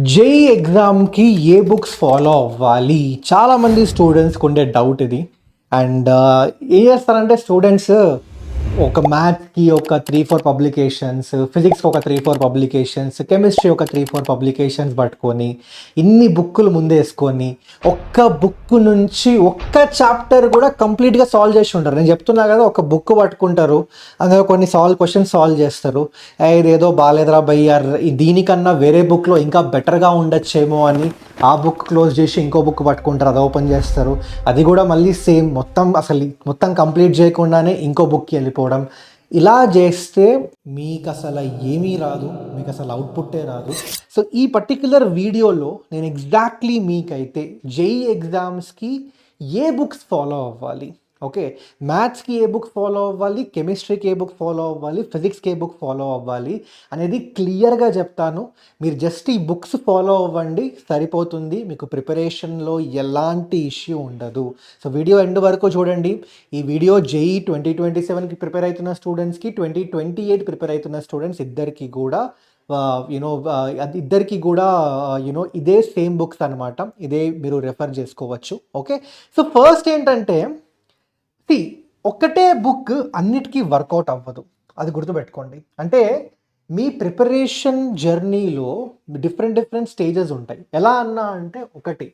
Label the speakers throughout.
Speaker 1: JEE ఎగ్జామ్‌కి ఏ books follow అవ్వాలి? చాలామంది స్టూడెంట్స్‌కి ఉండే డౌట్ ఇది. అండ్ ఏం చేస్తారంటే స్టూడెంట్స్ ఒక మ్యాథ్స్‌కి ఒక 3, 4 పబ్లికేషన్స్, ఫిజిక్స్‌కి ఒక 3, 4 పబ్లికేషన్స్, కెమిస్ట్రీ ఒక 3, 4 పబ్లికేషన్స్ పట్టుకొని, ఇన్ని బుక్కులు ముందేసుకొని, ఒక్క బుక్ నుంచి ఒక్క చాప్టర్ కూడా కంప్లీట్‌గా సాల్వ్ చేసి ఉండరు. నేను చెప్తున్నా కదా! ఒక బుక్ పట్టుకుంటారు. అందులో కొన్ని క్వెషన్స్ సాల్వ్ చేస్తారు. ఇదేదో బాలేదురా భయ్ దీనికన్నా వేరే బుక్‌లో ఇంకా బెటర్‌గా ఉండొచ్చేమో అని ఆ బుక్ క్లోజ్ చేసి ఇంకో బుక్ పట్టుకుంటారు. అది ఓపెన్ చేస్తారు. అది కూడా మళ్ళీ సేమ్ మొత్తం కంప్లీట్ చేయకుండానే ఇంకో బుక్‌కి వెళ్ళిపోవడం. ఇలా చేస్తే మీకసల ఏమీ రాదు. మీకసలు అవుట్‌పుట్టే రాదు. సో, ఈ పర్టిక్యులర్ వీడియోలో నేను ఎగ్జాక్ట్‌లీ మీకైతే జేఈఈ ఎగ్జామ్స్‌కి ఏ బుక్స్ ఫాలో అవ్వాలి? ఓకే. మ్యాథ్స్‌కి ఏ బుక్ ఫాలో అవ్వాలి? కెమిస్ట్రీకి ఏ బుక్ ఫాలో అవ్వాలి? ఫిజిక్స్‌కి ఏ బుక్ ఫాలో అవ్వాలి? అనేది క్లియర్‌గా చెప్తాను. మీరు జస్ట్ ఈ బుక్స్ ఫాలో అవ్వండి సరిపోతుంది. మీకు ప్రిపరేషన్‌లో ఎలాంటి ఇష్యూ ఉండదు. సో, వీడియో ఎండ్ వరకు చూడండి. ఈ వీడియో జేఈఈ 2027కి ప్రిపేర్ అవుతున్న స్టూడెంట్స్‌కి, 2028 ప్రిపేర్ అవుతున్న స్టూడెంట్స్ ఇద్దరికీ కూడా అది ఇద్దరికీ కూడా ఇదే సేమ్ బుక్స్ అనమాట. ఇదే మీరు రెఫర్ చేసుకోవచ్చు. ఓకే. సో, ఫస్ట్ ఏంటంటే సీ ఒక్కటే బుక్ అన్నిటికీ వర్కౌట్ అవ్వదు. అది గుర్తుపెట్టుకోండి. అంటే మీ ప్రిపరేషన్ జర్నీలో డిఫరెంట్ స్టేజెస్ ఉంటాయి. ఎలా అన్నా అంటే ఒకటి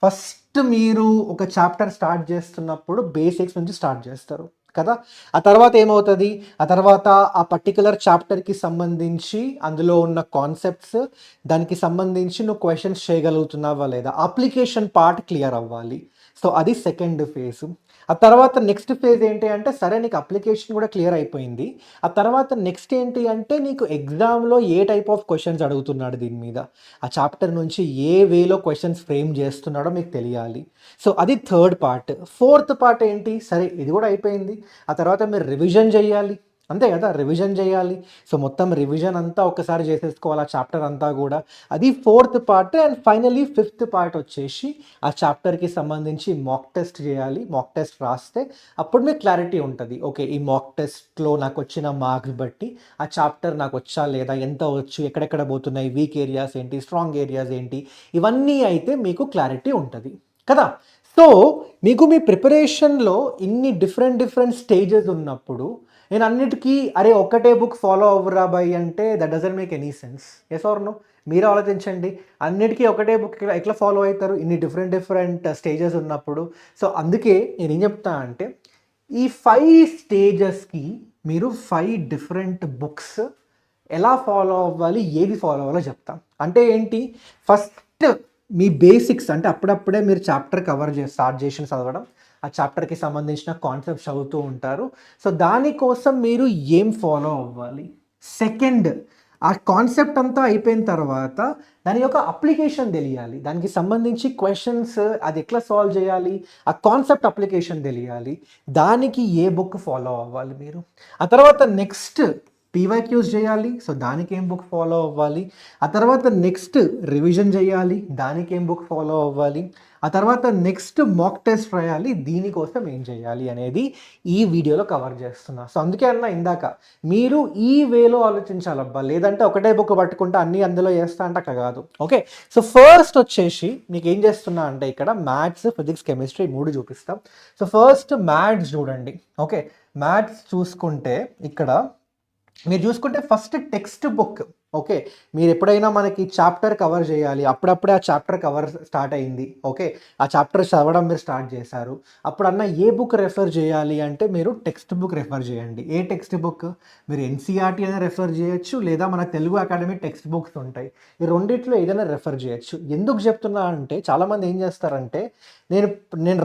Speaker 1: ఫస్ట్ మీరు ఒక చాప్టర్ స్టార్ట్ చేస్తున్నప్పుడు బేసిక్స్ నుంచి స్టార్ట్ చేస్తారు కదా! ఆ తర్వాత ఏమవుతది? ఆ తర్వాత ఆ పర్టిక్యులర్ చాప్టర్‌కి సంబంధించి అందులో ఉన్న కాన్సెప్ట్స్, దానికి సంబంధించి నువ్వు క్వెషన్స్ చేయగలుగుతున్నావా లేదా? అప్లికేషన్ పార్ట్ క్లియర్ అవ్వాలి. సో, అది సెకండ్ ఫేజ్. ఆ తర్వాత నెక్స్ట్ ఫేజ్ ఏంటి అంటే, సరే నీకు అప్లికేషన్ కూడా క్లియర్ అయిపోయింది. ఆ తర్వాత నెక్స్ట్ ఏంటి అంటే, నీకు ఎగ్జామ్‌లో ఏ టైప్ ఆఫ్ క్వెషన్స్ అడుగుతున్నాడు దీని మీద. ఆ చాప్టర్ నుంచి ఏ వేలో క్వెషన్స్ ఫ్రేమ్ చేస్తున్నాడో మీకు తెలియాలి. సో, అది థర్డ్ పార్ట్. ఫోర్త్ పార్ట్ ఏంటి, సరే ఇది కూడా అయిపోయింది. ఆ తర్వాత మీరు రివిజన్ చేయాలి. అంతే కదా! రివిజన్ చేయాలి. సో, మొత్తం రివిజన్ అంతా ఒక్కసారి చేసేసుకోవాలి ఆ చాప్టర్ అంతా కూడా. అది fourth part. And finally fifth part వచ్చేసి ఆ చాప్టర్‌కి సంబంధించి మాక్ టెస్ట్ చేయాలి. మాక్ టెస్ట్ రాస్తే అప్పుడు మీకు క్లారిటీ ఉంటది. ఓకే. ఈ మాక్ టెస్ట్‌లో నాకొచ్చిన మార్క్స్ బట్టి ఆ చాప్టర్ నాకొచ్చా లేదా? ఎంత వచ్చు? ఎక్కడెక్కడ పోతున్నాయి? వీక్ ఏరియాస్ ఏంటి? స్ట్రాంగ్ ఏరియాస్ ఏంటి? ఇవన్నీ అయితే మీకు క్లారిటీ ఉంటది. కదా! సో, మీకు మీ ప్రిపరేషన్‌లో ఇన్ని డిఫరెంట్ స్టేజెస్ ఉన్నప్పుడు నేను అన్నిటికీ అరే ఒక్కటే బుక్ ఫాలో అవ్వురా బాయ్ అంటే that doesn't make any sense. Yes or no? మీరే ఆలోచించండి. అన్నిటికీ ఒకటే బుక్ ఎట్లా ఫాలో అవుతారు? ఇన్ని డిఫరెంట్ స్టేజెస్ ఉన్నప్పుడు. సో, అందుకే నేనేం చెప్తా అంటే, ఈ 5 స్టేజెస్‌కి మీరు 5 డిఫరెంట్ బుక్స్ ఎలా ఫాలో అవ్వాలి? ఏది ఫాలో అవ్వాలో చెప్తా. అంటే ఏంటి? ఫస్ట్ మీ బేసిక్స్ అంటే అప్పుడప్పుడే మీరు చాప్టర్ స్టార్ట్ చేసి చదవడం. ఆ చాప్టర్‌కి సంబంధించిన కాన్సెప్ట్స్ చదువుతూ ఉంటారు. సో, దానికోసం మీరు ఏం ఫాలో అవ్వాలి? సెకండ్ ఆ కాన్సెప్ట్ అంతా అయిపోయిన తర్వాత దాని యొక్క అప్లికేషన్ తెలియాలి. దానికి సంబంధించి క్వెషన్స్ అది ఎట్లా సాల్వ్ చేయాలి? ఆ కాన్సెప్ట్ అప్లికేషన్ తెలియాలి. దానికి ఏ బుక్ ఫాలో అవ్వాలి మీరు? ఆ తర్వాత నెక్స్ట్ పీవైక్యూస్ చేయాలి. సో, దానికేం బుక్ ఫాలో అవ్వాలి? ఆ తర్వాత నెక్స్ట్ రివిజన్ చేయాలి. దానికేం బుక్ ఫాలో అవ్వాలి? ఆ తర్వాత నెక్స్ట్ మాక్ టెస్ట్ రాయాలి. దీనికోసం ఏం చేయాలి అనేది ఈ వీడియోలో కవర్ చేస్తున్నా. సో, అందుకే అన్నా ఇందాక మీరు ఈ వేలో ఆలోచించాలబ్బా! లేదంటే ఒకటే బుక్ పట్టుకుంటే అన్నీ అందులో చేస్తా అంటే అట్లా కాదు. ఓకే. సో, ఫస్ట్ వచ్చేసి మీకేం చేస్తున్నా అంటే ఇక్కడ మ్యాథ్స్, ఫిజిక్స్, కెమిస్ట్రీ 3 చూపిస్తా. సో, ఫస్ట్ మ్యాథ్స్ చూడండి. ఓకే. మ్యాథ్స్ చూసుకుంటే ఇక్కడ మీరు చూసుకుంటే ఫస్ట్ టెక్స్ట్ బుక్. ఓకే. మీరెప్పుడైనా మనకి చాప్టర్ కవర్ చేయాలి. అప్పుడప్పుడే ఆ చాప్టర్ కవర్ స్టార్ట్ అయింది. ఓకే. ఆ చాప్టర్ చదవడం మీరు స్టార్ట్ చేశారు. అప్పుడన్నా ఏ బుక్ రెఫర్ చేయాలి అంటే మీరు టెక్స్ట్ బుక్ రెఫర్ చేయండి. ఏ టెక్స్ట్ బుక్? మీరు ఎన్‌సీఈఆర్‌టీ అయినా రెఫర్ చేయొచ్చు. లేదా మన తెలుగు అకాడమీ టెక్స్ట్ బుక్స్ ఉంటాయి. ఈ రెండిట్లో ఏదైనా రెఫర్ చేయొచ్చు. ఎందుకు చెప్తున్నా అంటే చాలామంది ఏం చేస్తారంటే నేను నేను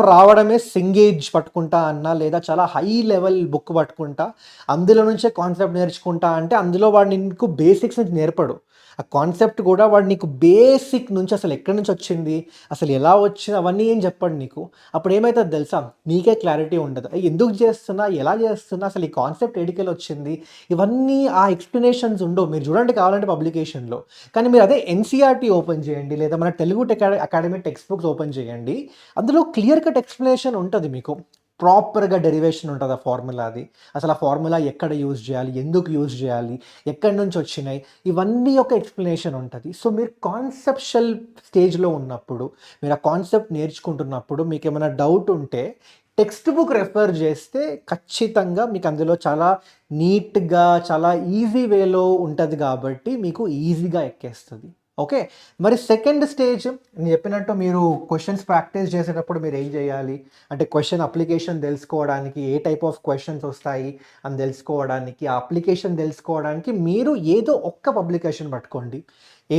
Speaker 1: రావడమే సింగేజ్ పట్టుకుంటా అన్నా లేదా చాలా హై లెవెల్ బుక్ పట్టుకుంటా అందులో నుంచే కాన్సెప్ట్ నేర్చుకుంటా అంటే అందులో వాడు నీకు బేసిక్స్ నుంచి నేర్పడు. ఆ కాన్సెప్ట్ కూడా వాడు నీకు బేసిక్ నుంచి అసలు ఎక్కడి నుంచి వచ్చింది, అసలు ఎలా వచ్చింది అవన్నీ ఏం చెప్పడు నీకు. అప్పుడు ఏమైతది తెలుసా? నీకే క్లారిటీ ఉండదు. ఎందుకు చేస్తున్నా? ఎలా చేస్తున్నా? అసలు ఈ కాన్సెప్ట్ ఏడికెళ్ళి వచ్చింది? ఇవన్నీ ఆ ఎక్స్‌ప్లనేషన్స్ ఉండవు. మీరు చూడండి కావాలంటే పబ్లికేషన్‌లో. కానీ మీరు అదే ఎన్‌సీఈఆర్‌టీ ఓపెన్ చేయండి లేదా మన Telugu academy text books open చేయండి. అందులో క్లియర్ కట్ ఎక్స్‌ప్లనేషన్ ఉంటది మీకు. ప్రాపర్గా డెరివేషన్ ఉంటుంది ఆ ఫార్ములాది. అసలు ఆ ఫార్ములా ఎక్కడ యూజ్ చేయాలి, ఎందుకు యూజ్ చేయాలి, ఎక్కడి నుంచి వచ్చినాయి, ఇవన్నీ ఒక ఎక్స్ప్లెనేషన్ ఉంటుంది. సో మీరు కాన్సెప్షువల్ స్టేజ్లో ఉన్నప్పుడు, మీరు ఆ కాన్సెప్ట్ నేర్చుకుంటున్నప్పుడు మీకు ఏమైనా డౌట్ ఉంటే టెక్స్ట్ బుక్ రెఫర్ చేస్తే ఖచ్చితంగా మీకు అందులో చాలా నీట్గా, చాలా ఈజీ వేలో ఉంటుంది కాబట్టి మీకు ఈజీగా ఎక్కేస్తుంది. ఓకే. మరి సెకండ్ స్టేజ్ నేను చెప్పినట్టు మీరు క్వశ్చన్స్ ప్రాక్టీస్ చేసేటప్పుడు మీరు ఏం చేయాలి అంటే క్వశ్చన్ అప్లికేషన్ తెలుసుకోవడానికి, ఏ టైప్ ఆఫ్ క్వశ్చన్స్ వస్తాయి అని తెలుసుకోవడానికి, ఆ అప్లికేషన్ తెలుసుకోవడానికి మీరు ఏదో ఒక్క పబ్లికేషన్ పట్టుకోండి.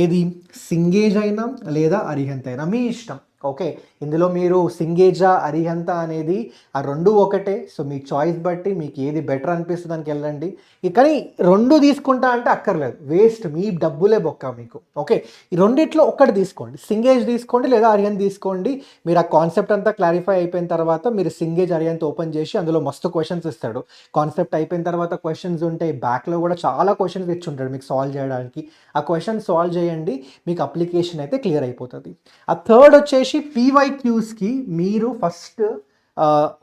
Speaker 1: ఏది? సింగేజ్ అయినా లేదా అరిహంత్ అయినా మీ ఇష్టం. ఓకే. ఇందులో మీరు సింగేజా, అరిహంత అనేది ఆ రెండు ఒకటే. సో మీ చాయిస్ బట్టి మీకు ఏది బెటర్ అనిపిస్తుంది దానికి వెళ్ళండి. కానీ రెండు తీసుకుంటా అంటే అక్కర్లేదు, వేస్ట్, మీ డబ్బులే బొక్క మీకు. ఓకే. ఈ రెండిట్లో ఒక్కటి తీసుకోండి, సింగేజ్ తీసుకోండి లేదా అరిహంత్ తీసుకోండి. మీరు ఆ కాన్సెప్ట్ అంతా క్లారిఫై అయిపోయిన తర్వాత మీరు సింగేజ్, అరిహంత్ ఓపెన్ చేసి అందులో మస్తు క్వశ్చన్స్ ఇస్తాడు. కాన్సెప్ట్ అయిపోయిన తర్వాత క్వశ్చన్స్ ఉంటాయి, బ్యాక్లో కూడా చాలా క్వశ్చన్స్ ఇచ్చుంటాడు మీకు సాల్వ్ చేయడానికి. ఆ క్వశ్చన్ సాల్వ్ చేయండి, మీకు అప్లికేషన్ అయితే క్లియర్ అయిపోతుంది. ఆ థర్డ్ వచ్చేసి పీవైక్యూస్కి మీరు ఫస్ట్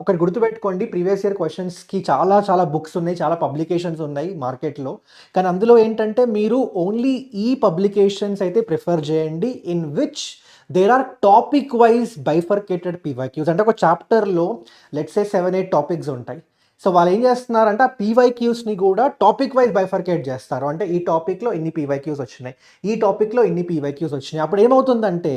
Speaker 1: ఒకటి గుర్తుపెట్టుకోండి, ప్రీవియస్ ఇయర్ క్వశ్చన్స్కి చాలా చాలా బుక్స్ ఉన్నాయి, చాలా పబ్లికేషన్స్ ఉన్నాయి మార్కెట్లో. కానీ అందులో ఏంటంటే మీరు ఓన్లీ ఈ పబ్లికేషన్స్ అయితే ప్రిఫర్ చేయండి in which there are topic wise bifurcated PYQs. అంటే ఒక చాప్టర్లో లెట్స్ సే 7-8 టాపిక్స్ ఉంటాయి. సో వాళ్ళు ఏం చేస్తున్నారంటే ఆ పీవైక్యూస్ని కూడా టాపిక్ వైజ్ బైఫర్కేట్ చేస్తారు. అంటే ఈ టాపిక్లో ఇన్ని పీవైక్యూస్ వచ్చినాయి, ఈ టాపిక్లో ఇన్ని పీవైక్యూస్ వచ్చినాయి. అప్పుడు ఏమవుతుందంటే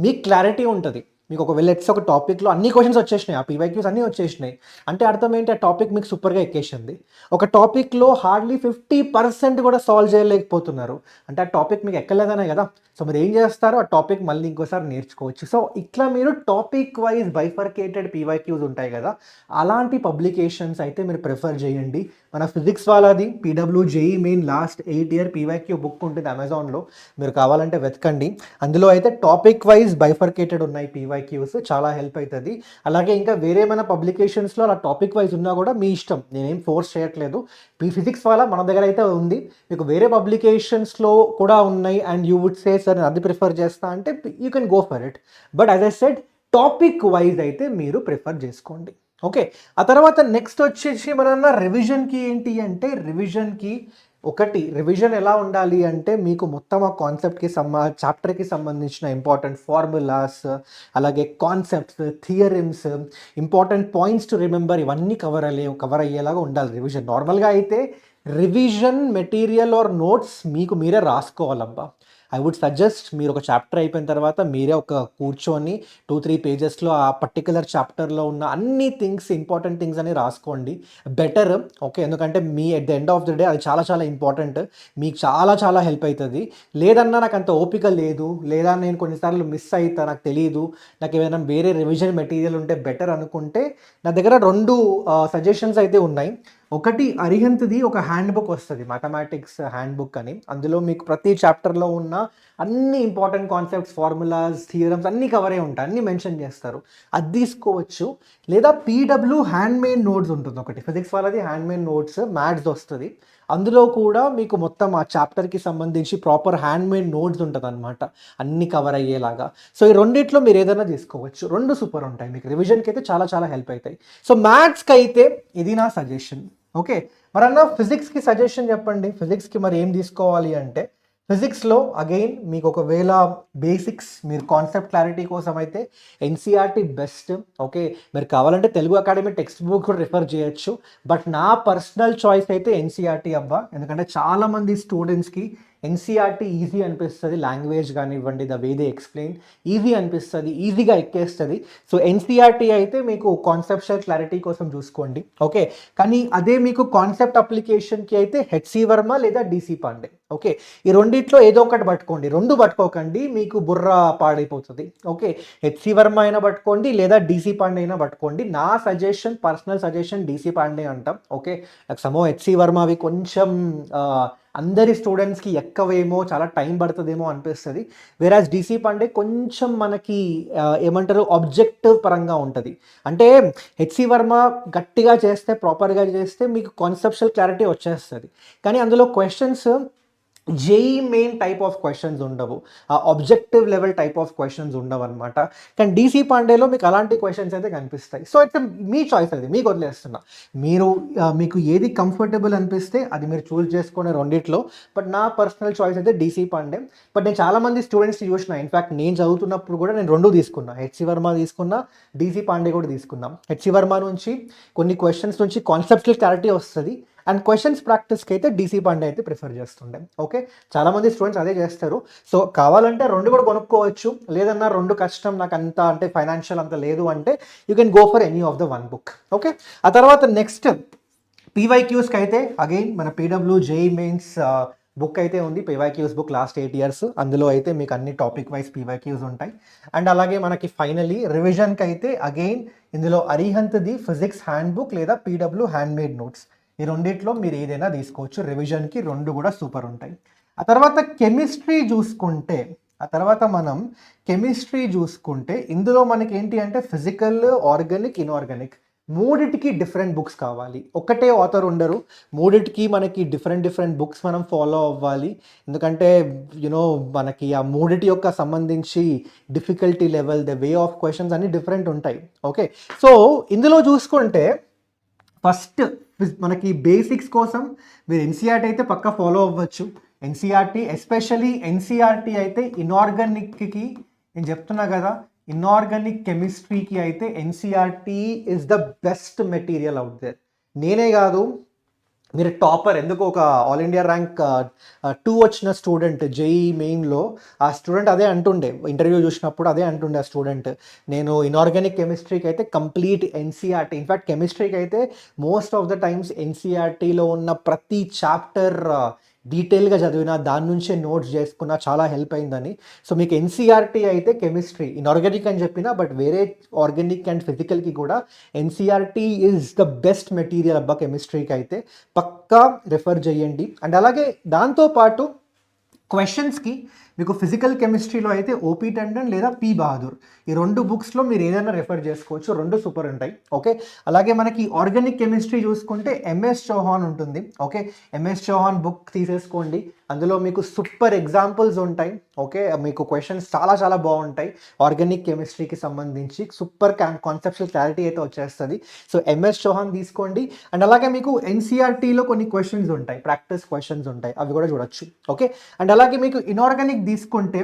Speaker 1: మీకు క్లారిటీ ఉంటుంది. మీకు ఒకవేళ లెట్స్ ఒక టాపిక్లో అన్ని క్వశ్చన్స్ వచ్చేసినాయి, ఆ పీవైక్యూస్ అన్నీ వచ్చేసినాయి అంటే అర్థం ఏంటి, ఆ టాపిక్ మీకు సూపర్గా ఎక్కేసింది. ఒక టాపిక్లో హార్డ్లీ 50% కూడా సాల్వ్ చేయలేకపోతున్నారు అంటే ఆ టాపిక్ మీకు ఎక్కలేదనే కదా. సో మీరు ఏం చేస్తారో ఆ టాపిక్ మళ్ళీ ఇంకోసారి నేర్చుకోవచ్చు. సో ఇట్లా మీరు టాపిక్ వైజ్ బైఫర్కేటెడ్ పీవైక్యూస్ ఉంటాయి కదా, అలాంటి పబ్లికేషన్స్ అయితే మీరు ప్రిఫర్ చేయండి. మన ఫిజిక్స్ వాళ్ళది PW JEE main last 8 year PYQ book ఉంటుంది అమెజాన్లో, మీరు కావాలంటే వెతకండి. అందులో అయితే టాపిక్ వైజ్ బైఫర్కేటెడ్ ఉన్నాయి పీవైక్యూస్, చాలా హెల్ప్ అవుతుంది. అలాగే ఇంకా వేరే ఏమైనా పబ్లికేషన్స్లో అలా టాపిక్ వైజ్ ఉన్నా కూడా మీ ఇష్టం, నేనేం ఫోర్స్ చేయట్లేదు. ఫిజిక్స్ వాళ్ళ మన దగ్గర అయితే ఉంది, మీకు వేరే పబ్లికేషన్స్లో కూడా ఉన్నాయి and you would say sir నేను అది ప్రిఫర్ చేస్తా అంటే you can go for it. But as I said topic wise అయితే మీరు ప్రిఫర్ చేసుకోండి. ఓకే. ఆ తర్వాత నెక్స్ట్ వచ్చేసి మన రివిజన్కి ఏంటి అంటే, రివిజన్కి ఒకటి రివిజన్ ఎలా ఉండాలి అంటే మీకు మొత్తం ఆ కాన్సెప్ట్కి చాప్టర్కి సంబంధించిన ఇంపార్టెంట్ ఫార్ములాస్, అలాగే concepts, theorems, important points to remember, ఇవన్నీ కవర్ అయ్యేలాగా ఉండాలి రివిజన్. నార్మల్గా అయితే రివిజన్ మెటీరియల్ ఆర్ నోట్స్ మీకు మీరే రాసుకోవాలబ్బా. ఐ వుడ్ సజెస్ట్ మీరు ఒక చాప్టర్ అయిపోయిన తర్వాత మీరే ఒక కూర్చొని 2-3 పేజెస్లో ఆ పర్టికులర్ చాప్టర్లో ఉన్న అన్ని థింగ్స్, ఇంపార్టెంట్ థింగ్స్ అని రాసుకోండి, బెటర్. ఓకే. ఎందుకంటే మీ at the end of the day అది చాలా చాలా ఇంపార్టెంట్, మీకు చాలా చాలా హెల్ప్ అవుతుంది. లేదన్నా నాకు అంత ఓపిక లేదు, లేదా నేను కొన్నిసార్లు మిస్ అవుతా, నాకు తెలియదు, నాకు ఏమైనా వేరే రివిజన్ మెటీరియల్ ఉంటే బెటర్ అనుకుంటే నా దగ్గర 2 సజెషన్స్ అయితే ఉన్నాయి. ఒకటి అరిహంత్ది ఒక హ్యాండ్ బుక్ వస్తుంది, మ్యాథమెటిక్స్ హ్యాండ్ బుక్ అని. అందులో మీకు ప్రతి చాప్టర్లో ఉన్న అన్ని ఇంపార్టెంట్ కాన్సెప్ట్స్, ఫార్ములాస్, థియరమ్స్ అన్నీ కవర్ అయి ఉంటాయి, అన్నీ మెన్షన్ చేస్తారు, అది తీసుకోవచ్చు. లేదా పీడబ్ల్యూ హ్యాండ్ మేడ్ నోట్స్ ఉంటుంది ఒకటి, ఫిజిక్స్ వాళ్ళది హ్యాండ్ మేడ్ నోట్స్, మ్యాథ్స్ వస్తుంది. అందులో కూడా మీకు మొత్తం ఆ చాప్టర్కి సంబంధించి ప్రాపర్ హ్యాండ్ మేడ్ నోట్స్ ఉంటుంది అనమాట, అన్ని కవర్ అయ్యేలాగా. సో ఈ రెండిట్లో మీరు ఏదైనా తీసుకోవచ్చు, రెండు సూపర్ ఉంటాయి, మీకు రివిజన్కి అయితే చాలా చాలా హెల్ప్ అవుతాయి. సో మ్యాథ్స్కి అయితే ఇది నా సజెషన్. ఓకే. మరి అన్న ఫిజిక్స్కి సజెషన్ చెప్పండి. ఫిజిక్స్కి మరి ఏం తీసుకోవాలి అంటే, ఫిజిక్స్లో అగైన్ మీకు ఒకవేళ బేసిక్స్, మీరు కాన్సెప్ట్ క్లారిటీ కోసం అయితే ఎన్సీఆర్టీ బెస్ట్. ఓకే. మీరు కావాలంటే తెలుగు అకాడమీ టెక్స్ట్ బుక్ కూడా రిఫర్ చేయొచ్చు, బట్ నా పర్సనల్ చాయిస్ అయితే ఎన్సీఆర్టీ అబ్బా. ఎందుకంటే చాలామంది స్టూడెంట్స్కి ఎన్సీఆర్టీ ఈజీ అనిపిస్తుంది, లాంగ్వేజ్ కానివ్వండి, the way they explain easy అనిపిస్తుంది, ఈజీగా ఎక్కేస్తుంది. సో ఎన్సీఆర్టీ అయితే మీకు కాన్సెప్షువల్ క్లారిటీ కోసం చూసుకోండి. ఓకే. కానీ అదే మీకు కాన్సెప్ట్ అప్లికేషన్కి అయితే హెచ్సి వర్మ లేదా డిసి పాండే. ఓకే. ఈ రెండిట్లో ఏదో ఒకటి పట్టుకోండి, రెండు పట్టుకోకండి, మీకు బుర్ర పాడైపోతుంది. ఓకే. హెచ్సి వర్మ అయినా పట్టుకోండి లేదా డిసి పాండే అయినా పట్టుకోండి. నా suggestion, personal suggestion DC Pandey అంటాం. ఓకే. నాకు సమో హెచ్సి వర్మ అవి కొంచెం అందరి స్టూడెంట్స్కి ఎక్కవేమో, చాలా టైం పడుతుందేమో అనిపిస్తుంది. వేరాజ్ డిసి పాండే కొంచెం మనకి ఏమంటారు ఆబ్జెక్టివ్ పరంగా ఉంటుంది. అంటే హెచ్సి వర్మ గట్టిగా చేస్తే, ప్రాపర్గా చేస్తే మీకు కాన్సెప్షువల్ క్లారిటీ వచ్చేస్తుంది, కానీ అందులో questions JEE main type of questions ఉండవు, ఆ objective level type of questions ఉండవు అనమాట. కానీ డీసీ పాండేలో మీకు అలాంటి క్వశ్చన్స్ అయితే కనిపిస్తాయి. సో ఇట్స్ మీ చాయిస్, అది మీకు వదిలేస్తున్నా. మీరు మీకు ఏది కంఫర్టబుల్ అనిపిస్తే అది మీరు చూస్ చేసుకునే రెండిట్లో. బట్ నా పర్సనల్ చాయిస్ అయితే డీసీ పాండే. బట్ నేను చాలామంది స్టూడెంట్స్ని చూసిన, ఇన్ఫ్యాక్ట్ నేను చదువుతున్నప్పుడు కూడా నేను రెండు తీసుకున్నా, హెచ్సి వర్మ తీసుకున్నా, డీసీ పాండే కూడా తీసుకున్నాం. హెచ్సి వర్మ నుంచి కొన్ని క్వశ్చన్స్ నుంచి కాన్సెప్చువల్ క్లారిటీ వస్తుంది, అండ్ క్వశ్చన్స్ ప్రాక్టీస్కి అయితే డీసీ పాండే అయితే ప్రిఫర్ చేస్తుండే. ఓకే, చాలామంది స్టూడెంట్స్ అదే చేస్తారు. సో కావాలంటే రెండు కూడా కొనుక్కోవచ్చు, లేదన్నా రెండు కష్టం నాకు అంత అంటే ఫైనాన్షియల్ అంత లేదు అంటే you can go for any of the one book. Okay, ఆ తర్వాత నెక్స్ట్ పీవైక్యూస్కి అయితే అగైన్ మన పీడబ్ల్యూ జేఈ మెయిన్స్ బుక్ అయితే ఉంది, పీవైక్యూస్ బుక్ లాస్ట్ 8 years. అందులో అయితే మీకు అన్ని టాపిక్ వైజ్ పీవైక్యూస్ ఉంటాయి. అండ్ అలాగే మనకి ఫైనలీ రివిజన్కి అయితే అగైన్ ఇందులో అరిహంత్ది ఫిజిక్స్ హ్యాండ్ బుక్ లేదా పీడబ్ల్యూ హ్యాండ్ మేడ్ నోట్స్, ఈ రెండిట్లో మీరు ఏదైనా తీసుకోవచ్చు. రివిజన్కి రెండు కూడా సూపర్ ఉంటాయి. ఆ తర్వాత కెమిస్ట్రీ చూసుకుంటే ఇందులో మనకి ఏంటి అంటే ఫిజికల్, ఆర్గానిక్, ఇన్ఆర్గానిక్ మూడిటికి డిఫరెంట్ బుక్స్ కావాలి. ఒకటే ఆథర్ ఉండరు, మూడిటికి మనకి డిఫరెంట్ బుక్స్ మనం ఫాలో అవ్వాలి. ఎందుకంటే యునో మనకి ఆ మూడిటి యొక్క సంబంధించి difficulty level, the way of questions అన్ని డిఫరెంట్ ఉంటాయి. ఓకే, సో ఇందులో చూసుకుంటే ఫస్ట్ మనకి బేసిక్స్ కోసం మీరు ఎన్సీఆర్టీ అయితే పక్కా ఫాలో అవ్వచ్చు. ఎన్సీఆర్టీ ఎస్పెషలీ ఎన్సీఆర్టీ అయితే ఇన్ఆర్గానిక్కి నేను చెప్తున్నా కదా, ఇన్ఆర్గానిక్ కెమిస్ట్రీకి అయితే NCERT is the best material out there. నేనే కాదు, మీరు టాపర్, ఎందుకు ఒక ఆల్ ఇండియా ర్యాంక్ 2 వచ్చిన స్టూడెంట్ జేఈ మెయిన్లో, ఆ స్టూడెంట్ అదే అంటుండే, ఇంటర్వ్యూ చూసినప్పుడు అదే అంటుండే ఆ స్టూడెంట్, నేను ఇన్ఆర్గానిక్ కెమిస్ట్రీకి అయితే కంప్లీట్ ఎన్సీఆర్టీ, ఇన్ఫ్యాక్ట్ కెమిస్ట్రీకి అయితే మోస్ట్ ఆఫ్ ద టైమ్స్ ఎన్సీఆర్టీలో ఉన్న ప్రతి చాప్టర్ డీటెయిల్గా చదివిన, దాని నుంచే నోట్స్ చేసుకున్న, చాలా హెల్ప్ అయిందని. సో మీకు ఎన్సీఆర్టీ అయితే కెమిస్ట్రీ, ఇన్ఆర్గానిక్ అని చెప్పిన బట్ వేరే ఆర్గానిక్ అండ్ ఫిజికల్కి కూడా NCERT is the best material అబ్బా కెమిస్ట్రీకి అయితే, పక్కా రెఫర్ చేయండి. అండ్ అలాగే దాంతోపాటు క్వశ్చన్స్కి మీకు ఫిజికల్ కెమిస్ట్రీలో అయితే ఓపీ టండన్ లేదా పి బహదూర్, ఈ రెండు బుక్స్లో మీరు ఏదైనా రెఫర్ చేసుకోవచ్చు, రెండు సూపర్ ఉంటాయి. ఓకే, అలాగే మనకి ఆర్గానిక్ కెమిస్ట్రీ చూసుకుంటే ఎంఎస్ చౌహాన్ ఉంటుంది. ఓకే, ఎంఎస్ చౌహాన్ బుక్ తీసేసుకోండి, అందులో మీకు సూపర్ ఎగ్జాంపుల్స్ ఉంటాయి. ఓకే, మీకు క్వశ్చన్స్ చాలా బాగుంటాయి, ఆర్గానిక్ కెమిస్ట్రీకి సంబంధించి సూపర్ కాన్సెప్చువల్ క్లారిటీ అయితే వచ్చేస్తుంది. సో ఎంఎస్ చౌహాన్ తీసుకోండి. అండ్ అలాగే మీకు ఎన్సీఆర్టీలో కొన్ని క్వశ్చన్స్ ఉంటాయి, ప్రాక్టీస్ క్వశ్చన్స్ ఉంటాయి, అవి కూడా చూడొచ్చు. ఓకే, అండ్ అలాగే మీకు ఇన్ఆర్గానిక్ తీసుకుంటే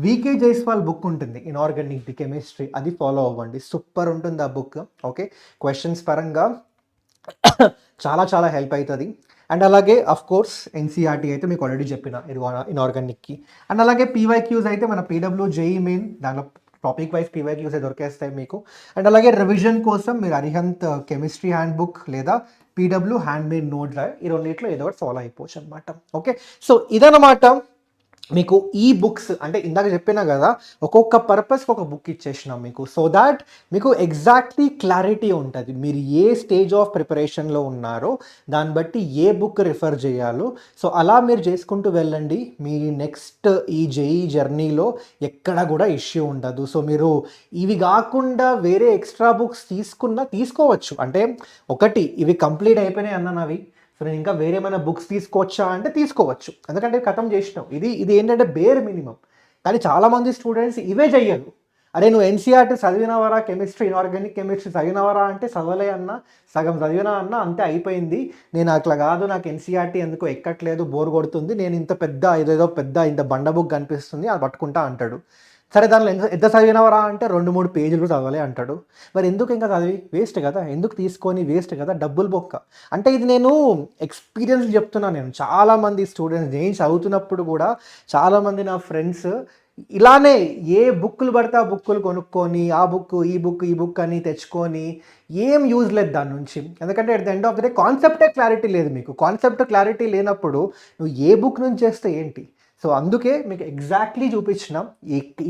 Speaker 1: వికే జైస్వాల్ బుక్ ఉంటుంది, ఇన్ఆర్గానిక్ ది కెమిస్ట్రీ, అది ఫాలో అవ్వండి, సూపర్ ఉంటుంది ఆ బుక్. ఓకే, క్వశ్చన్స్ పరంగా చాలా హెల్ప్ అవుతుంది. అండ్ అలాగే అఫ్ కోర్స్ ఎన్సీఆర్టీ అయితే మీకు ఆల్రెడీ చెప్పిన ఇది ఇన్ఆర్గానిక్కి. అండ్ అలాగే పీవైక్యూస్ అయితే మన పీడబ్ల్యూ జేఈ మెయిన్, దానిలో టాపిక్ వైజ్ పీవైక్యూస్ దొరికేస్తాయి మీకు. అండ్ అలాగే రివిజన్ కోసం మీరు అరిహంత్ కెమిస్ట్రీ హ్యాండ్ బుక్ లేదా పీడబ్ల్యూ హ్యాండ్ మేడ్ నోట్స్, ఈ రెండింటిలో ఏదో ఒకటి ఫాలో అయిపోవచ్చు అనమాట. ఓకే, సో ఇదన్నమాట మీకు ఈ బుక్స్. అంటే ఇందాక చెప్పినా కదా, ఒక్కొక్క పర్పస్కి ఒక బుక్ ఇచ్చేసినాం మీకు, సో దాట్ మీకు ఎగ్జాక్ట్లీ క్లారిటీ ఉంటుంది, మీరు ఏ స్టేజ్ ఆఫ్ ప్రిపరేషన్లో ఉన్నారో దాన్ని బట్టి ఏ బుక్ రిఫర్ చేయాలో. సో అలా మీరు చేసుకుంటూ వెళ్ళండి, మీ నెక్స్ట్ ఈ జేఈ జర్నీలో ఎక్కడ కూడా ఇష్యూ ఉండదు. సో మీరు ఇవి కాకుండా వేరే ఎక్స్ట్రా బుక్స్ తీసుకోవచ్చు, అంటే ఒకటి ఇవి కంప్లీట్ అయిపోయినాయి అన్నవి, సో నేను ఇంకా వేరే ఏమైనా బుక్స్ తీసుకోవచ్చా అంటే తీసుకోవచ్చు, ఎందుకంటే ఖతం చేసినాం, ఇది ఏంటంటే బేర్ మినిమం. కానీ చాలామంది స్టూడెంట్స్ ఇవే చెయ్యరు. అరే నువ్వు ఎన్సీఆర్టీ చదివినవరా, కెమిస్ట్రీ ఇన్ఆర్గానిక్ కెమిస్ట్రీ చదివినవరా అంటే చదవలే అన్న, సగం చదివినా అన్న, అంతే అయిపోయింది, నేను అట్లా కాదు, నాకు ఎన్సీఆర్టీ ఎందుకో ఎక్కట్లేదు, బోర్ కొడుతుంది, నేను ఇంత పెద్ద ఇంత బండ బుక్ కనిపిస్తుంది అది పట్టుకుంటా అంటాడు. సరే దానిలో ఎంత చదివినవరా అంటే 2-3 పేజీలు చదవాలి అంటాడు. మరి ఎందుకు ఇంకా చదివి వేస్ట్ కదా, ఎందుకు తీసుకొని వేస్ట్ కదా, డబ్బులు బొక్క. అంటే ఇది నేను ఎక్స్పీరియన్స్ చెప్తున్నాను. నేను చాలామంది స్టూడెంట్స్, నేను చదువుతున్నప్పుడు కూడా చాలామంది నా ఫ్రెండ్స్ ఇలానే ఏ బుక్కులు పడితే ఆ బుక్కులు కొనుక్కొని ఆ బుక్ ఈ బుక్ అని తెచ్చుకొని ఏం యూజ్ లేదు దాని నుంచి. ఎందుకంటే at the end of the day కాన్సెప్టే క్లారిటీ లేదు మీకు. కాన్సెప్ట్ క్లారిటీ లేనప్పుడు నువ్వు ఏ బుక్ నుంచి చేస్తే ఏంటి? సో అందుకే మీకు ఎగ్జాక్ట్లీ చూపించిన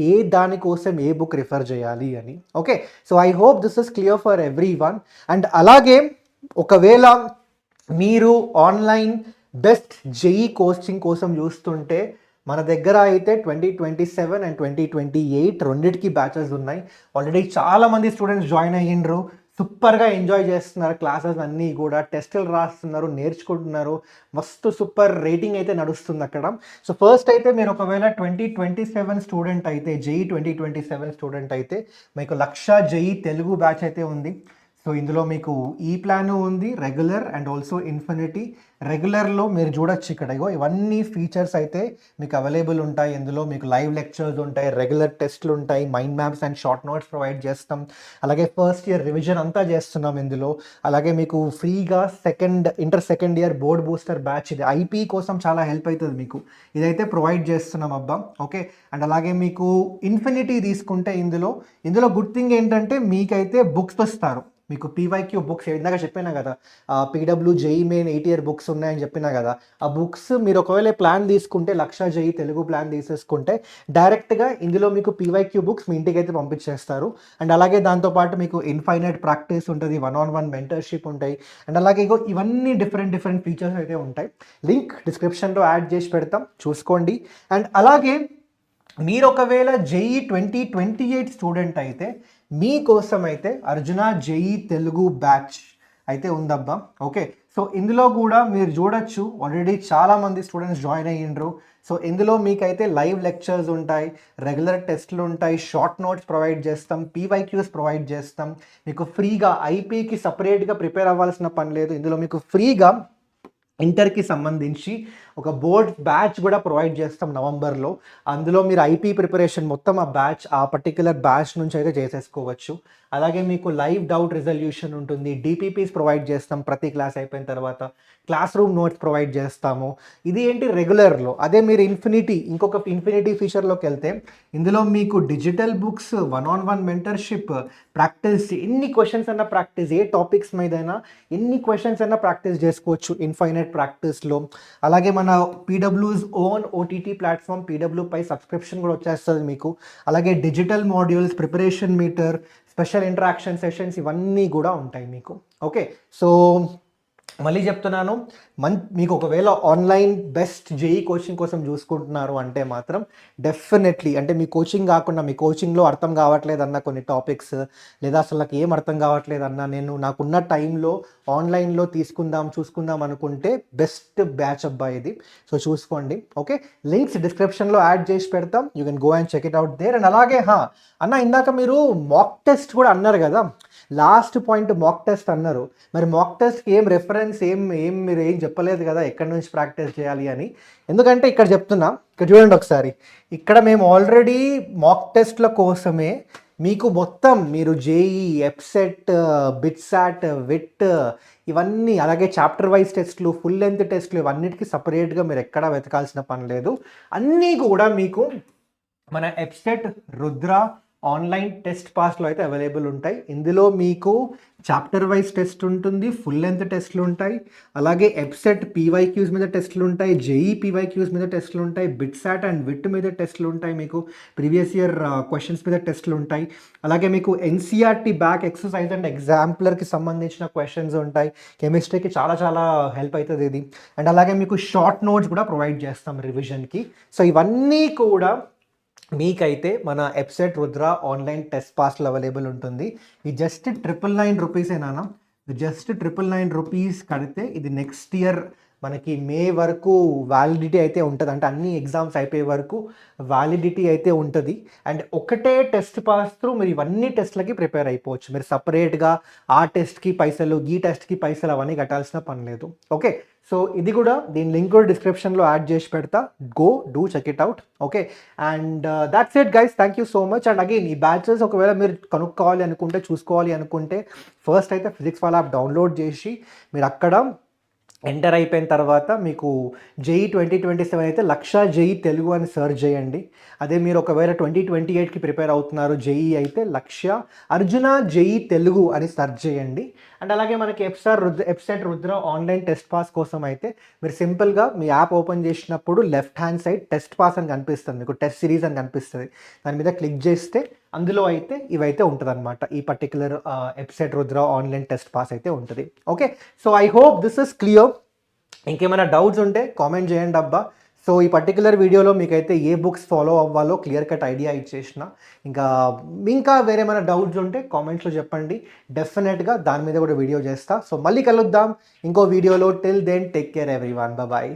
Speaker 1: ఏ దానికోసం ఏ బుక్ రిఫర్ చేయాలి అని. Okay, so I hope this is clear for every one. And అలాగే ఒకవేళ మీరు ఆన్లైన్ బెస్ట్ జేఈ కోచింగ్ కోసం చూస్తుంటే మన దగ్గర అయితే 2027 అండ్ 2028 రెండింటికి బ్యాచెస్ ఉన్నాయి. ఆల్రెడీ చాలామంది స్టూడెంట్స్ జాయిన్ అయ్యిండ్రు. సూపర్గా ఎంజాయ్ చేస్తున్నారు క్లాసెస్ అన్నీ కూడా, టెస్టులు రాస్తున్నారు, నేర్చుకుంటున్నారు, మస్తు సూపర్ రేటింగ్ అయితే నడుస్తుంది అక్కడ. సో ఫస్ట్ అయితే మీరు ఒకవేళ 2027 స్టూడెంట్ అయితే, జేఈ 2027 స్టూడెంట్ అయితే మీకు లక్ష జేఈ తెలుగు బ్యాచ్ అయితే ఉంది. సో ఇందులో మీకు ఈ ప్లాన్ ఉంది, రెగ్యులర్ అండ్ ఆల్సో ఇన్ఫినిటీ. రెగ్యులర్లో మీరు చూడొచ్చు ఇక్కడ ఇగో ఇవన్నీ ఫీచర్స్ అయితే మీకు అవైలబుల్ ఉంటాయి. ఇందులో మీకు లైవ్ లెక్చర్స్ ఉంటాయి, రెగ్యులర్ టెస్ట్లు ఉంటాయి, mind maps and short notes provide చేస్తాం. అలాగే ఫస్ట్ ఇయర్ రివిజన్ అంతా చేస్తున్నాం ఇందులో. అలాగే మీకు ఫ్రీగా inter second year board booster batch, ఇది ఐపీ కోసం చాలా హెల్ప్ అవుతుంది మీకు, ఇదైతే ప్రొవైడ్ చేస్తున్నాం అబ్బా. ఓకే, అండ్ అలాగే మీకు ఇన్ఫినిటీ తీసుకుంటే ఇందులో గుడ్ థింగ్ ఏంటంటే మీకైతే బుక్స్ వస్తారు. మీకు పీవైక్యూ బుక్స్ ఇందాక చెప్పినా కదా, PW JEE main 8 year books ఉన్నాయని చెప్పినా కదా, ఆ బుక్స్ మీరు ఒకవేళ ప్లాన్ తీసుకుంటే, లక్ష జేఈ తెలుగు ప్లాన్ తీసేసుకుంటే డైరెక్ట్గా ఇందులో మీకు పీవైక్యూ బుక్స్ మీ ఇంటికి అయితే పంపించేస్తారు. అండ్ అలాగే దాంతోపాటు మీకు ఇన్ఫైనైట్ ప్రాక్టీస్ ఉంటుంది, 1-on-1 మెంటర్షిప్ ఉంటాయి, అండ్ అలాగే ఇవన్నీ డిఫరెంట్ ఫీచర్స్ అయితే ఉంటాయి. లింక్ డిస్క్రిప్షన్లో యాడ్ చేసి పెడతాం, చూసుకోండి. అండ్ అలాగే మీరు ఒకవేళ జేఈ 2028 స్టూడెంట్ అయితే మీకోసం అయితే అర్జున జేఈ తెలుగు బ్యాచ్ అయితే ఉందబ్బా. ఓకే, సో ఇందులో కూడా మీరు చూడొచ్చు ఆల్రెడీ చాలామంది స్టూడెంట్స్ జాయిన్ అయ్యిండ్రు. సో ఇందులో మీకైతే లైవ్ లెక్చర్స్ ఉంటాయి, రెగ్యులర్ టెస్ట్లు ఉంటాయి, షార్ట్ నోట్స్ ప్రొవైడ్ చేస్తాం, పీవైక్యూస్ ప్రొవైడ్ చేస్తాం. మీకు ఫ్రీగా ఐపీకి సపరేట్గా ప్రిపేర్ అవ్వాల్సిన పని లేదు. ఇందులో మీకు ఫ్రీగా ఇంటర్కి సంబంధించి ఒక బోర్డ్ బ్యాచ్ కూడా ప్రొవైడ్ చేస్తాం నవంబర్లో. అందులో మీరు ఐపీ ప్రిపరేషన్ మొత్తం ఆ పర్టిక్యులర్ బ్యాచ్ నుంచి అయితే చేసేసుకోవచ్చు. అలాగే మీకు లైవ్ డౌట్ రిజల్యూషన్ ఉంటుంది, డిపిపిస్ ప్రొవైడ్ చేస్తాం ప్రతి క్లాస్ అయిపోయిన తర్వాత, క్లాస్ రూమ్ నోట్స్ ప్రొవైడ్ చేస్తాము. ఇది ఏంటి రెగ్యులర్లో. అదే మీరు ఇంకొక ఇన్ఫినిటీ ఫీచర్లోకి వెళ్తే ఇందులో మీకు digital books, 1-on-1 mentorship, practice, ఎన్ని క్వశ్చన్స్ అన్నా ప్రాక్టీస్, ఏ టాపిక్స్ మీదైనా ఎన్ని క్వశ్చన్స్ అన్నా ప్రాక్టీస్ చేసుకోవచ్చు ఇన్ఫైనైట్ ప్రాక్టీస్లో. అలాగే మన పీడబ్ల్యూస్ ఓన్ ఓటీటీ ప్లాట్ఫామ్ పీడబ్ల్యూ పై సబ్స్క్రిప్షన్ కూడా వచ్చేస్తుంది మీకు. అలాగే digital modules, preparation meter, special interaction sessions, ఇవన్నీ కూడా ఉంటాయి మీకు. ఓకే, సో మళ్ళీ చెప్తున్నాను, మీకు ఒకవేళ ఆన్లైన్ బెస్ట్ జేఈ కోచింగ్ కోసం చూసుకుంటున్నారు అంటే మాత్రం డెఫినెట్లీ, అంటే మీ కోచింగ్ కాకుండా మీ కోచింగ్లో అర్థం కావట్లేదన్న కొన్ని టాపిక్స్, లేదా అసలు నాకు ఏం అర్థం కావట్లేదన్నా నాకున్న టైంలో ఆన్లైన్లో చూసుకుందాం అనుకుంటే బెస్ట్ బ్యాచ్ అబ్బాయి ఇది. సో చూసుకోండి. ఓకే, లింక్స్ డిస్క్రిప్షన్లో యాడ్ చేసి పెడతాం, you can go and check it out there. And అలాగే అన్న ఇందాక మీరు మాక్ టెస్ట్ కూడా అన్నారు కదా, లాస్ట్ పాయింట్ మాక్ టెస్ట్ అన్నారు. మరి మాక్ టెస్ట్కి ఏం రెఫరెన్స్ మీరు ఏం చెప్పలేదు కదా ఎక్కడి నుంచి ప్రాక్టీస్ చేయాలి అని. ఎందుకంటే ఇక్కడ చెప్తున్నా, ఇక్కడ చూడండి ఒకసారి. ఇక్కడ మేము ఆల్రెడీ మాక్ టెస్ట్ల కోసమే మీకు మొత్తం మీరు జేఈ, ఎప్సెట్, బిట్సాట్, విట్, ఇవన్నీ, అలాగే చాప్టర్ వైజ్ టెస్ట్లు, ఫుల్ లెంత్ టెస్ట్లు, ఇవన్నిటికీ సపరేట్గా మీరు ఎక్కడా వెతకాల్సిన పని లేదు. అన్నీ కూడా మీకు మన ఎప్సెట్ రుద్ర ఆన్లైన్ టెస్ట్ పాస్లో అయితే అవైలబుల్ ఉంటాయి. ఇందులో మీకు చాప్టర్ వైజ్ టెస్ట్ ఉంటుంది, ఫుల్ లెంత్ టెస్ట్లు ఉంటాయి, అలాగే ఎప్సెట్ పీవైక్యూస్ మీద టెస్ట్లు ఉంటాయి, జేఈ పీవైక్యూస్ మీద టెస్ట్లు ఉంటాయి, బిట్సాట్ అండ్ విట్ మీద టెస్ట్లు ఉంటాయి, మీకు ప్రీవియస్ ఇయర్ క్వశ్చన్స్ మీద టెస్ట్లు ఉంటాయి. అలాగే మీకు ఎన్సీఆర్టీ బ్యాక్ ఎక్సర్సైజ్ అండ్ ఎగ్జాంపులర్కి సంబంధించిన క్వశ్చన్స్ ఉంటాయి. కెమిస్ట్రీకి చాలా చాలా హెల్ప్ అవుతుంది ఇది. అండ్ అలాగే మీకు షార్ట్ నోట్స్ కూడా ప్రొవైడ్ చేస్తాం రివిజన్కి. సో ఇవన్నీ కూడా మీకైతే మన ఎప్సెట్ రుద్ర ఆన్లైన్ టెస్ట్ పాస్లో అవైలబుల్ ఉంటుంది. ఇది జస్ట్ 999 రూపీసేనా, జస్ట్ 999 రూపీస్ కడితే ఇది నెక్స్ట్ ఇయర్ మనకి మే వరకు వ్యాలిడిటీ అయితే ఉంటుంది. అంటే అన్ని ఎగ్జామ్స్ అయిపోయే వరకు వ్యాలిడిటీ అయితే ఉంటుంది. అండ్ ఒకటే టెస్ట్ పాస్ త్రూ మీరు ఇవన్నీ టెస్ట్లకి ప్రిపేర్ అయిపోవచ్చు. మీరు సపరేట్గా ఆ టెస్ట్కి పైసలు, ఈ టెస్ట్కి పైసలు అవన్నీ కట్టాల్సిన పని లేదు. ఓకే, సో ఇది కూడా, దీని లింక్ కూడా డిస్క్రిప్షన్లో యాడ్ చేసి పెడతా, go do check it out. Okay, and that's it guys, thank you so much. And again ఈ బ్యాచెస్ ఒకవేళ మీరు కనుక్కోవాలి అనుకుంటే, చూసుకోవాలి అనుకుంటే, ఫస్ట్ అయితే ఫిజిక్స్ వాళ్ళ యాప్ డౌన్లోడ్ చేసి మీరు అక్కడ ఎంటర్ అయిపోయిన తర్వాత మీకు జేఈ 2027 అయితే లక్ష జేఈ తెలుగు అని సెర్చ్ చేయండి. అదే మీరు ఒకవేళ 2028కి ప్రిపేర్ అవుతున్నారు జేఈ అయితే లక్ష అర్జున జేఈ తెలుగు అని సెర్చ్ చేయండి. అండ్ అలాగే మనకి EAPCET Rudra online test pass కోసం అయితే మీరు సింపుల్గా మీ యాప్ ఓపెన్ చేసినప్పుడు left hand side test pass అని కనిపిస్తుంది, మీకు టెస్ట్ సిరీస్ అని కనిపిస్తుంది. దాని మీద క్లిక్ చేస్తే అందులో అయితే ఇవైతే ఉంటుంది అనమాట. ఈ particular EAPCET Rudra online test pass అయితే ఉంటుంది. Okay, so I hope this is clear. ఇంకేమైనా డౌట్స్ ఉంటే కామెంట్ చేయండి అబ్బా. సో ఈ పర్టిక్యులర్ వీడియోలో మీకైతే ఏ బుక్స్ ఫాలో అవ్వాలో క్లియర్ కట్ ఐడియా ఇచ్చేసిన. ఇంకా ఇంకా వేరేమైనా డౌట్స్ ఉంటే కామెంట్స్‌లో చెప్పండి. డెఫినెట్‌గా దాని మీద కూడా వీడియో చేస్తా. సో మళ్ళీ కలుద్దాం ఇంకో వీడియోలో. Till then take care everyone. Bye.